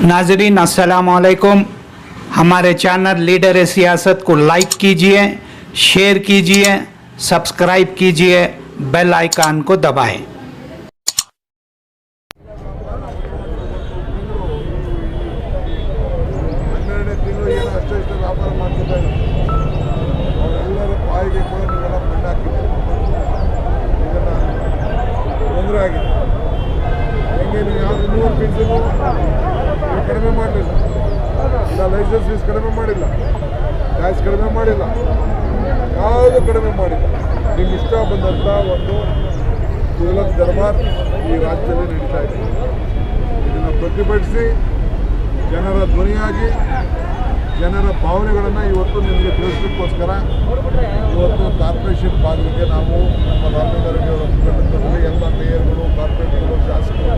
नाजरीन अस्सलाम वालेकुम। हमारे चैनल लीडर ए सियासत को लाइक कीजिए, शेयर कीजिए, सब्सक्राइब कीजिए, बेल आइकन को दबाएं। ಕಡಿಮೆ ಮಾಡಲಿಲ್ಲ, ಇಲ್ಲ ಲೈಸೆನ್ಸ್ ಫೀಸ್ ಕಡಿಮೆ ಮಾಡಿಲ್ಲ, ಟ್ಯಾಕ್ಸ್ ಕಡಿಮೆ ಮಾಡಿಲ್ಲ, ಯಾವುದು ಕಡಿಮೆ ಮಾಡಿಲ್ಲ. ನಿಮ್ಗೆ ಇಷ್ಟ ಬಂದಂಥ ಒಂದು ತುಘಲಕ್ ದರ್ಬಾರ್ ಈ ರಾಜ್ಯದಲ್ಲಿ ನಡೀತಾ ಇದೆ. ಇದನ್ನು ಪ್ರತಿಭಟಿಸಿ ಜನರ ಧ್ವನಿಯಾಗಿ ಜನರ ಭಾವನೆಗಳನ್ನು ಇವತ್ತು ನಿಮಗೆ ತಿಳಿಸಲಿಕ್ಕೋಸ್ಕರ ಇವತ್ತು ಕಾರ್ಪೊರೇಷನ್ ಭಾಗಕ್ಕೆ ನಾವು ನಮ್ಮ ರಾಮನಗರ ಮುಖಂಡರಲ್ಲಿ ಎಲ್ಲ ಮೇಯರ್ಗಳು, ಕಾರ್ಪೊರೇಟರ್ಗಳು, ಶಾಸಕರು,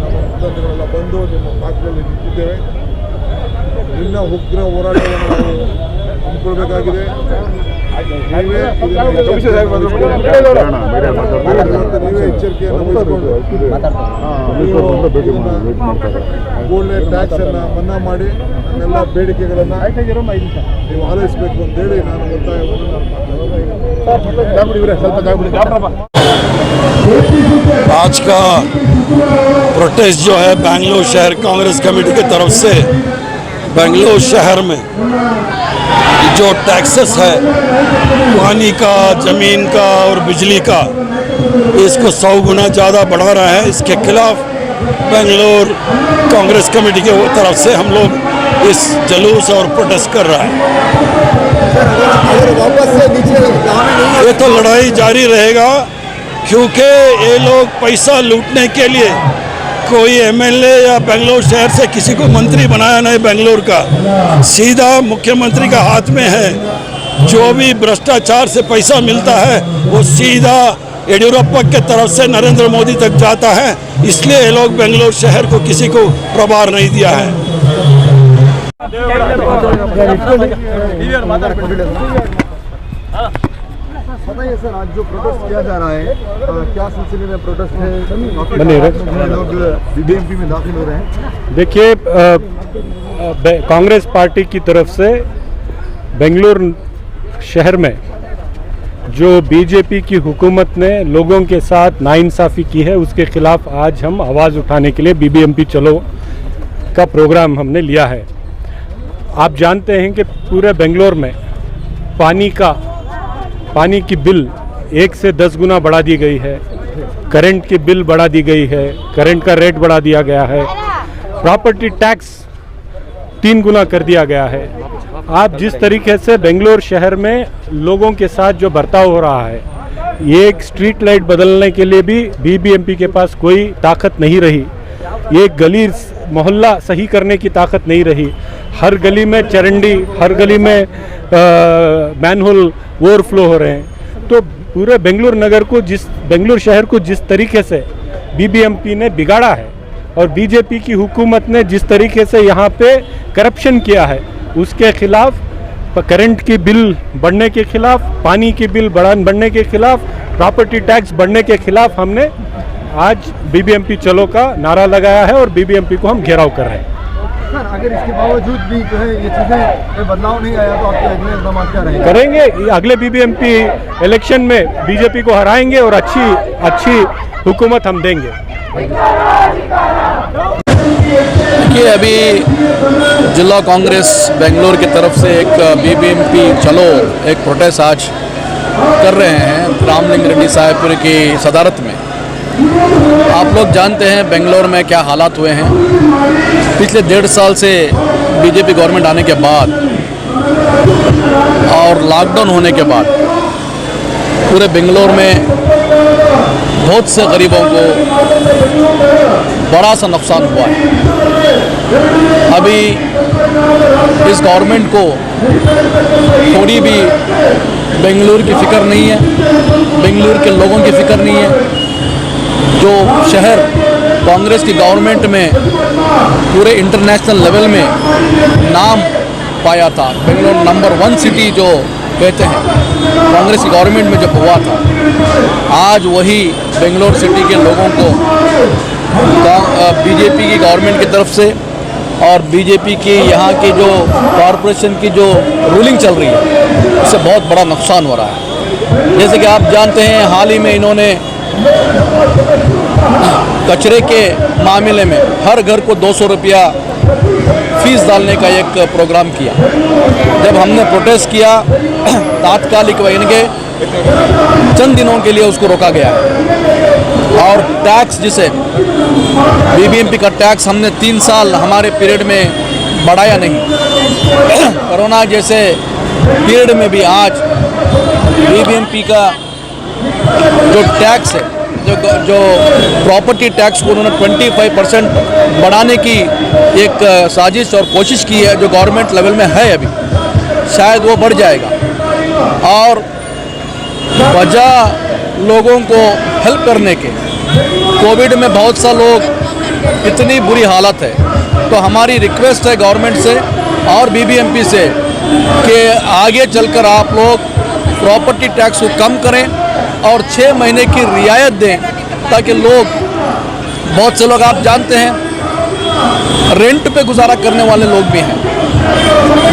ನಮ್ಮ ಮುಖಂಡಗಳೆಲ್ಲ ಬಂದು ನಿಮ್ಮ ಭಾಗದಲ್ಲಿ ನಿಂತಿದ್ದೇವೆ. ನಿನ್ನ ಉಗ್ರ ಹೋರಾಟವನ್ನು ನಾವು ಹಮ್ಮಿಕೊಳ್ಬೇಕಾಗಿದೆ. ನೀವೇ ಎಚ್ಚರಿಕೆಯನ್ನು ವಹಿಸಿಕೊಂಡು ಗೋಲ್ಡ್ ಟ್ಯಾಕ್ಸನ್ನು ಮನ್ನಾ ಮಾಡಿ ನನ್ನೆಲ್ಲ ಬೇಡಿಕೆಗಳನ್ನು ನೀವು ಆಲೋಚಿಸಬೇಕು ಅಂತೇಳಿ ನಾನು ಒತ್ತಾಯವನ್ನು आज का प्रोटेस्ट जो है बेंगलुरु शहर कांग्रेस कमेटी की तरफ से बेंगलुरु शहर में जो टैक्सेस है पानी का, ज़मीन का और बिजली का, इसको 100 गुना ज़्यादा बढ़ा रहा है। इसके खिलाफ बेंगलुरु कांग्रेस कमेटी की तरफ से हम लोग इस जुलूस और प्रोटेस्ट कर रहा है। ये तो लड़ाई जारी रहेगा क्योंकि ये लोग पैसा लूटने के लिए कोई एमएलए या बेंगलुरु शहर से किसी को मंत्री बनाया नहीं। बेंगलुरु का सीधा मुख्यमंत्री का हाथ में है। जो भी भ्रष्टाचार से पैसा मिलता है वो सीधा येडियुरप्पा के तरफ से नरेंद्र मोदी तक जाता है। इसलिए ये लोग बेंगलुरु शहर को किसी को प्रभार नहीं दिया है। बताइए सर, आज जो प्रोटेस्ट किया जा रहा है क्या सिलसिले में प्रोटेस्ट है? लोग बीबीएमपी में दाखिल हो रहे हैं। देखिए, कांग्रेस पार्टी की तरफ से बेंगलुरु शहर में जो बीजेपी की हुकूमत ने लोगों के साथ नाइंसाफ़ी की है उसके खिलाफ आज हम आवाज़ उठाने के लिए बीबीएमपी चलो का प्रोग्राम हमने लिया है। आप जानते हैं कि पूरे बेंगलुरु में पानी की बिल 1 से 10 गुना बढ़ा दी गई है। करंट की बिल बढ़ा दी गई है, करंट का रेट बढ़ा दिया गया है, प्रॉपर्टी टैक्स 3 गुना कर दिया गया है। आप जिस तरीके से बेंगलुरु शहर में लोगों के साथ जो बर्ताव हो रहा है, ये एक स्ट्रीट लाइट बदलने के लिए भी बीबीएमपी के पास कोई ताकत नहीं रही। ये गली मोहल्ला सही करने की ताकत नहीं रही। हर गली में चरंडी, हर गली में मैनहोल ओवरफ्लो हो रहे हैं। तो पूरे बेंगलुरु शहर को जिस तरीके से बीबीएमपी ने बिगाड़ा है और बीजेपी की हुकूमत ने जिस तरीके से यहाँ पे करप्शन किया है, उसके खिलाफ, करंट की बिल बढ़ने के खिलाफ, पानी की बिल बढ़ने के खिलाफ, प्रॉपर्टी टैक्स बढ़ने के खिलाफ हमने आज बीबीएमपी चलो का नारा लगाया है और बीबीएमपी को हम घेराव कर रहे हैं। सर, अगर इसके बावजूद भी जो है ये चीज़ें बदलाव नहीं आया तो आपके अगले इक़दाम क्या रहेंगे? करेंगे अगले बीबीएमपी इलेक्शन में बीजेपी को हराएंगे और अच्छी हुकूमत हम देंगे। देखिए, अभी जिला कांग्रेस बेंगलुरु की तरफ से एक बीबीएमपी चलो एक प्रोटेस्ट आज कर रहे हैं रामलिंग रेड्डी साहेबपुर की सदारत में। आप लोग जानते हैं बेंगलुरु में क्या हालात हुए हैं। पिछले 1.5 साल से बीजेपी गवर्नमेंट आने के बाद और लॉकडाउन होने के बाद पूरे बेंगलुरु में बहुत से गरीबों को बड़ा सा नुकसान हुआ है। अभी इस गवर्नमेंट को थोड़ी भी बेंगलुरु की फ़िक्र नहीं है, बेंगलुरु के लोगों की फ़िक्र नहीं है। जो शहर कांग्रेस की गवर्नमेंट में पूरे इंटरनेशनल लेवल में नाम पाया था, बेंगलुरु नंबर 1 सिटी जो कहते हैं, कांग्रेस की गवर्नमेंट में जब हुआ था, आज वही बेंगलुरु सिटी के लोगों को बीजेपी की गवर्नमेंट की तरफ से और बीजेपी की यहाँ की जो कॉरपोरेशन की जो रूलिंग चल रही है उससे बहुत बड़ा नुकसान हो रहा है। जैसे कि आप जानते हैं हाल ही में इन्होंने कचरे के मामले में हर घर को 200 रुपया फीस डालने का एक प्रोग्राम किया। जब हमने प्रोटेस्ट किया तात्कालिक इनके चंद दिनों के लिए उसको रोका गया और टैक्स जिसे बीबीएमपी का टैक्स हमने 3 साल हमारे पीरियड में बढ़ाया नहीं। कोरोना जैसे पीरियड में भी आज बीबीएमपी का जो टैक्स है जो प्रॉपर्टी टैक्स को उन्होंने 25% बढ़ाने की एक साजिश और कोशिश की है जो गवर्नमेंट लेवल में है अभी, शायद वो बढ़ जाएगा। और वजह लोगों को हेल्प करने के, कोविड में बहुत सा लोग इतनी बुरी हालत है, तो हमारी रिक्वेस्ट है गवर्नमेंट से और बीबीएमपी से कि आगे चलकर आप लोग प्रॉपर्टी टैक्स को कम करें और 6 महीने की रियायत दें ताकि लोग, बहुत से लोग आप जानते हैं रेंट पे गुजारा करने वाले लोग भी हैं,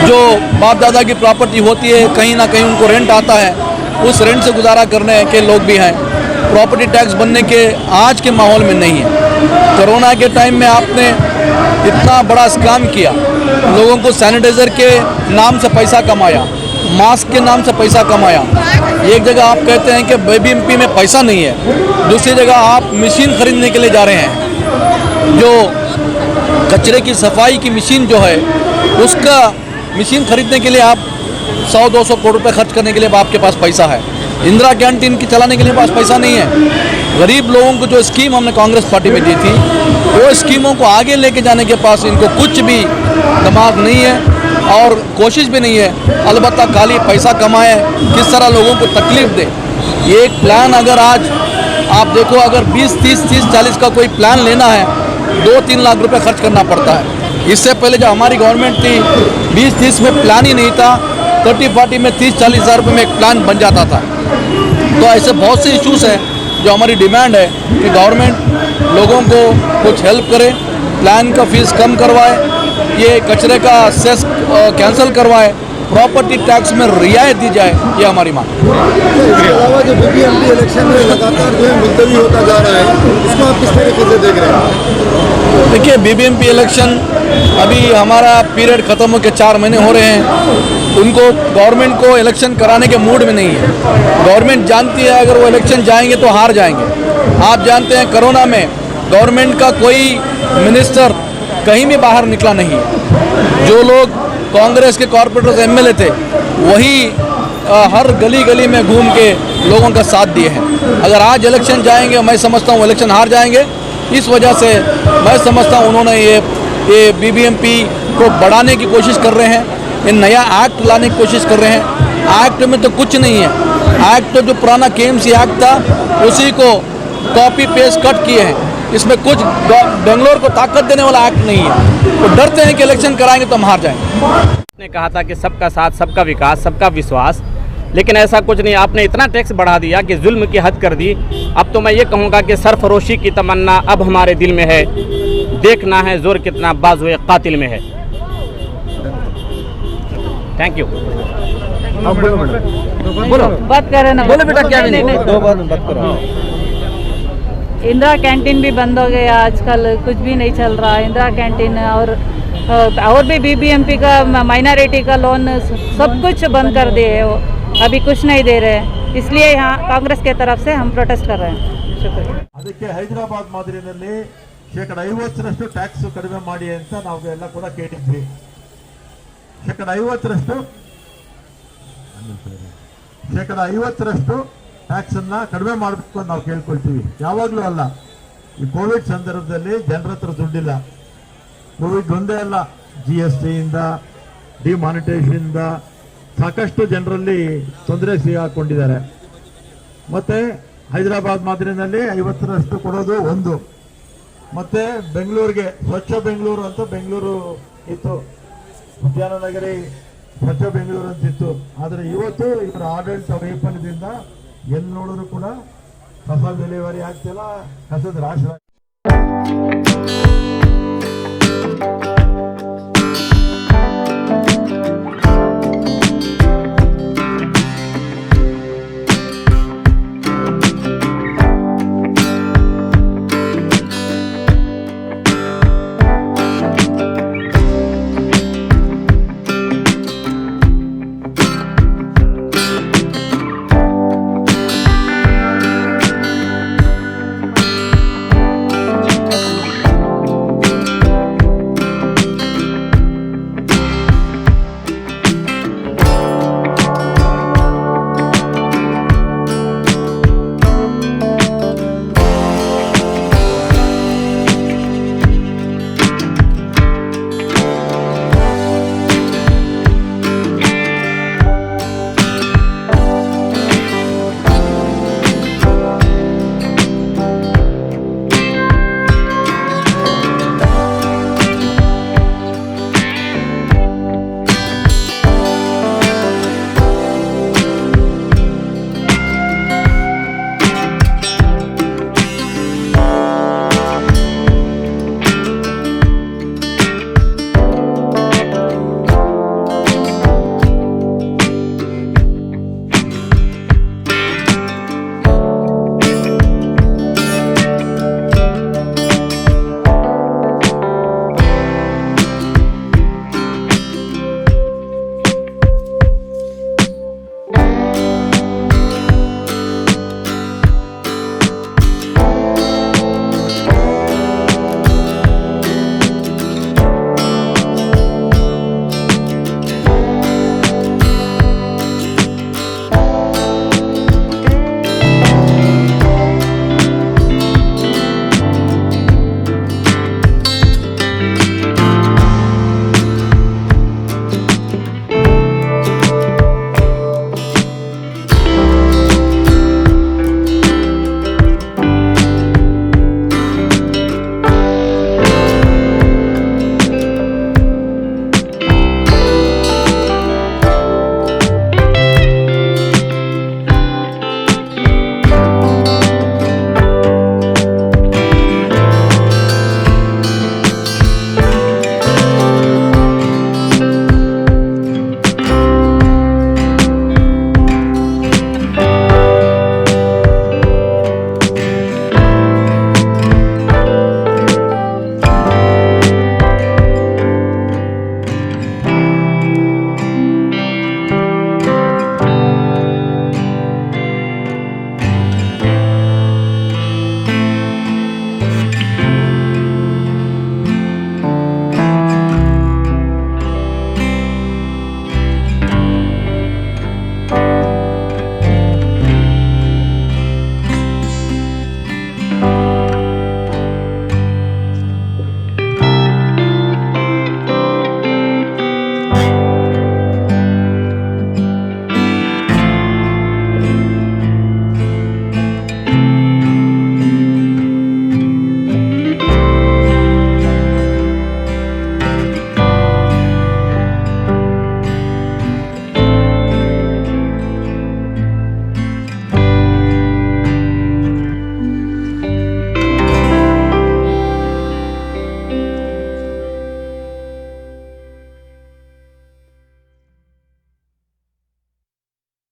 जो बाप दादा की प्रॉपर्टी होती है कहीं ना कहीं उनको रेंट आता है, उस रेंट से गुजारा करने के लोग भी हैं। प्रॉपर्टी टैक्स बनने के आज के माहौल में नहीं है। कोरोना के टाइम में आपने इतना बड़ा स्कैम किया, लोगों को सैनिटाइज़र के नाम से पैसा कमाया, मास्क के नाम से पैसा कमाया। एक जगह आप कहते हैं कि बीबीएमपी में पैसा नहीं है, दूसरी जगह आप मशीन खरीदने के लिए जा रहे हैं। जो कचरे की सफाई की मशीन जो है उसका मशीन खरीदने के लिए आप 100-200 करोड़ रुपए खर्च करने के लिए आपके पास पैसा है। इंदिरा कैंटीन की चलाने के लिए पास पैसा नहीं है। गरीब लोगों को जो स्कीम हमने कांग्रेस पार्टी में दी थी वो स्कीमों को आगे लेके जाने के पास इनको कुछ भी दिमाग नहीं है और कोशिश भी नहीं है। अलबत्ता खाली पैसा कमाए, किस तरह लोगों को तकलीफ दे। ये एक प्लान अगर आज आप देखो, अगर 20-30-40 का कोई प्लान लेना है 2-3 लाख रुपए खर्च करना पड़ता है। इससे पहले जो हमारी गवर्नमेंट थी 20-30 में प्लान ही नहीं था, 30-40 में 30-40 हज़ार रुपये में एक प्लान बन जाता था। तो ऐसे बहुत से इश्यूज़ हैं जो हमारी डिमांड है कि गवर्नमेंट लोगों को कुछ हेल्प करे, प्लान का फीस कम करवाए, ये कचरे का सेस कैंसिल करवाए, प्रॉपर्टी टैक्स में रियायत दी जाए, ये हमारी मांग है। इसके अलावा जो बीबीएमपी इलेक्शन में लगातार जो है मुलतवी होता जा रहा है, इसको आप किस तरीके से देख रहे हैं? देखिए, बीबीएमपी इलेक्शन अभी हमारा पीरियड ख़त्म होकर 4 महीने हो रहे हैं। उनको गवर्नमेंट को इलेक्शन कराने के मूड में नहीं है। गवर्नमेंट जानती है अगर वो इलेक्शन जाएंगे तो हार जाएंगे। आप जानते हैं कोरोना में गवर्नमेंट का कोई मिनिस्टर कहीं भी बाहर निकला नहीं है। जो लोग कांग्रेस के कॉर्पोरेटर्स एमएलए थे वही हर गली गली में घूम के लोगों का साथ दिए हैं। अगर आज इलेक्शन जाएंगे, मैं समझता हूँ इलेक्शन हार जाएंगे। इस वजह से मैं समझता हूँ उन्होंने ये बीबीएमपी को बढ़ाने की कोशिश कर रहे हैं, ये नया एक्ट लाने की कोशिश कर रहे हैं। एक्ट में तो कुछ नहीं है। एक्ट तो जो पुराना केएमसी एक्ट था उसी को कॉपी पेस्ट कट किए हैं। इसमें कुछ बेंगलोर को ताकत देने वाला एक्ट नहीं है। तो डरते हैं कि इलेक्शन कराएंगे तो हम हार जाएंगे। ने कहा था कि सबका साथ, सबका विकास, सबका विश्वास, लेकिन ऐसा कुछ नहीं। आपने इतना टैक्स बढ़ा दिया कि जुल्म की हद कर दी। अब तो मैं ये कहूँगा कि सरफरोशी की तमन्ना अब हमारे दिल में है। देखना है जोर कितना बाजुए कातिल में है। Thank you. बोलो, बात करें ना, बोलो बेटा, क्या नहीं, दो बात करो। इंदिरा कैंटीन भी बंद हो गया, आजकल कुछ भी नहीं चल रहा। इंदिरा कैंटीन और भी बीबीएमपी का माइनॉरिटी का लोन सब कुछ बंद कर दिए है। वो अभी कुछ नहीं दे रहे हैं, इसलिए यहाँ कांग्रेस के तरफ से हम प्रोटेस्ट कर रहे हैं। शुक्रिया। ಅದಕ್ಕೆ ಹೈದರಾಬಾದ್ ಮಾದರಿಯಲ್ಲಿ 50% ಟ್ಯಾಕ್ಸ್ ಕಡಿಮೆ ಮಾಡಿ ಅಂತ ನಾವು ಎಲ್ಲ ಕೂಡ ಕೇಳಿದ್ವಿ. 50% ಟ್ಯಾಕ್ಸ್ ಅನ್ನ ಕಡಿಮೆ ಮಾಡಬೇಕು ಅಂತ ನಾವು ಕೇಳ್ಕೊಳ್ತೀವಿ. ಯಾವಾಗಲೂ ಅಲ್ಲ, ಈ ಕೋವಿಡ್ ಸಂದರ್ಭದಲ್ಲಿ ಜನರ ಹತ್ರ ದುಡ್ಡಿಲ್ಲ. ಕೋವಿಡ್ ಒಂದೇ ಅಲ್ಲ, GST ಇಂದ ಡಿಮಾನಿಟೈಸೇಷನ್ ಇಂದ ಸಾಕಷ್ಟು ಜನರಲ್ಲಿ ತೊಂದರೆ ಸಿಗಾಕೊಂಡಿದ್ದಾರೆ. ಮತ್ತೆ ಹೈದರಾಬಾದ್ ಮಾದರಿನಲ್ಲಿ 50% ಕೊಡೋದು ಒಂದು. ಮತ್ತೆ ಬೆಂಗಳೂರಿಗೆ ಸ್ವಚ್ಛ ಬೆಂಗಳೂರು ಅಂತ ಬೆಂಗಳೂರು ಇತ್ತು, ಉದ್ಯಾನ ನಗರಿ ಸ್ವಚ್ಛ ಬೆಂಗಳೂರು ಅಂತಿತ್ತು. ಆದರೆ ಇವತ್ತು ಇವರ ಆಡಳಿತ ವೈಫಲ್ಯದಿಂದ ಎಲ್ಲಿ ನೋಡಿದ್ರು ಕೂಡ ಕಸ ವಿಲೇವಾರಿ ಆಗ್ತಿಲ್ಲ, ಕಸದ ರಾಶಿ